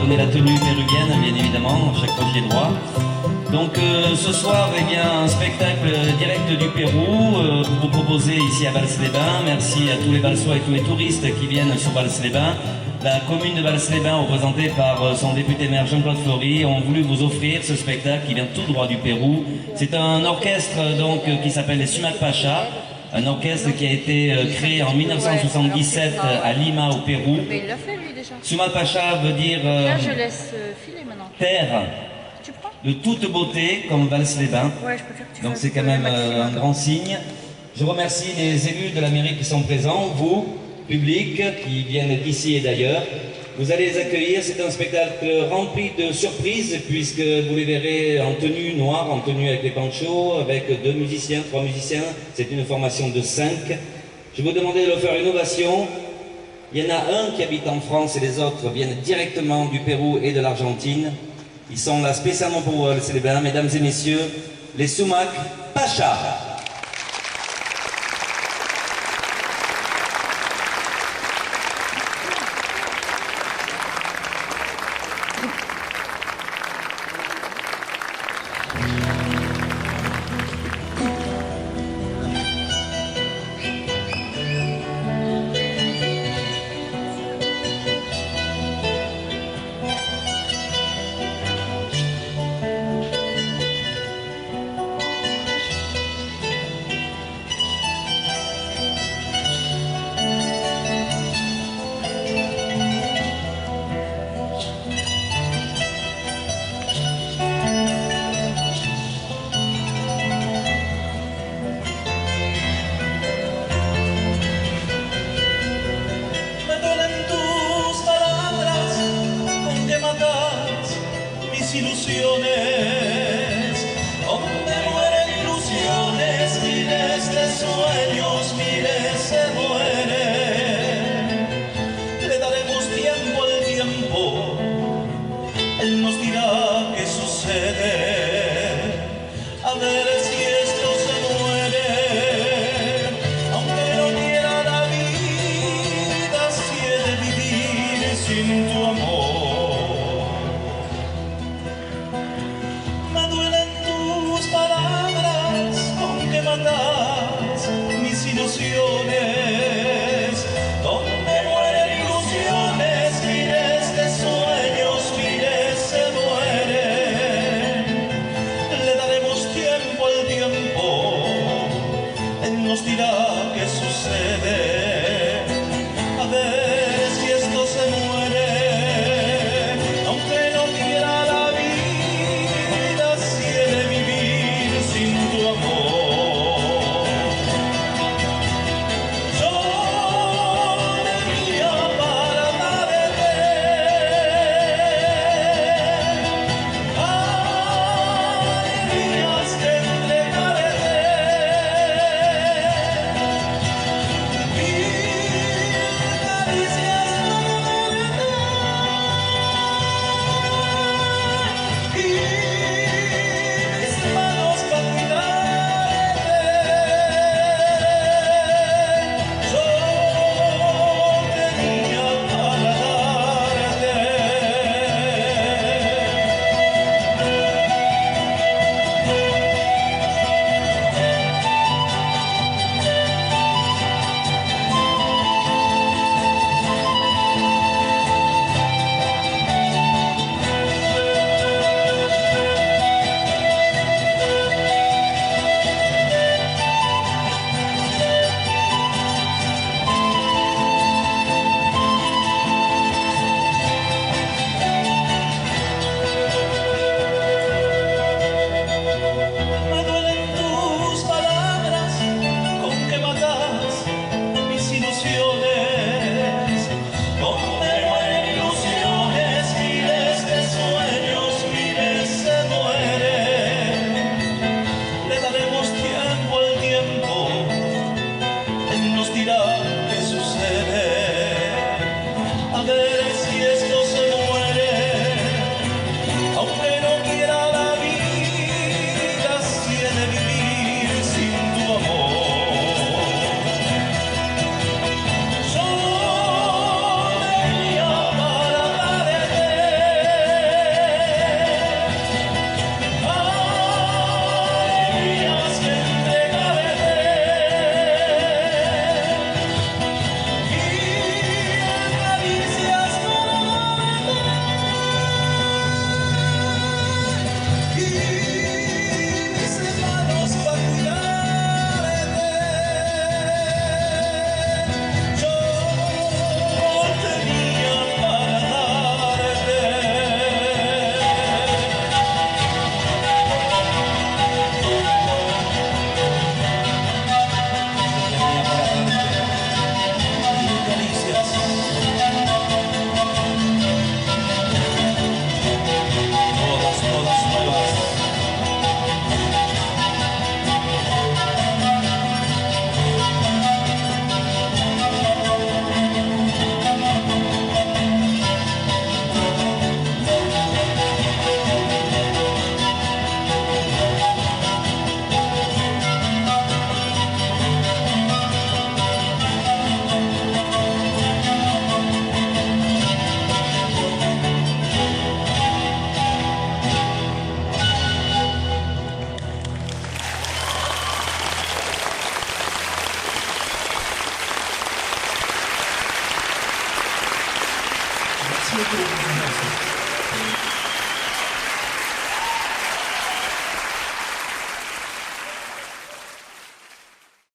connaît la tenue péruvienne, bien évidemment, chaque fois qu'il est droit. Donc ce soir, eh bien, un spectacle direct du Pérou pour vous proposer ici à Valls-les-Bains. Merci à tous les Valsois et tous les touristes qui viennent sur Valls-les-Bains. La commune de Valls-les-Bains, représentée par son député maire Jean-Claude Flory, ont voulu vous offrir ce spectacle qui vient tout droit du Pérou. C'est un orchestre donc qui s'appelle les Sumac Pacha, un orchestre qui a été créé en 1977 à Lima au Pérou. Mais il l'a fait lui déjà. Sumac Pacha veut dire Là je laisse filer maintenant. terre Tu prends? de toute beauté, comme Valls-les-Bains. Ouais, je préfère que tu Donc fasses c'est quand même un maximum. grand signe. Je remercie les élus de la mairie qui sont présents, vous, public, qui viennent d'ici et d'ailleurs. Vous allez les accueillir, c'est un spectacle rempli de surprises, puisque vous les verrez en tenue noire, en tenue avec les panchos, avec 2 musiciens, 3 musiciens, c'est une formation de 5. Je vous demandais de leur faire une ovation. Il y en a un qui habite en France et les autres viennent directement du Pérou et de l'Argentine. Ils sont là spécialement pour vous, c'est les bains, mesdames et messieurs, les Sumac Pacha. Merci beaucoup. Merci.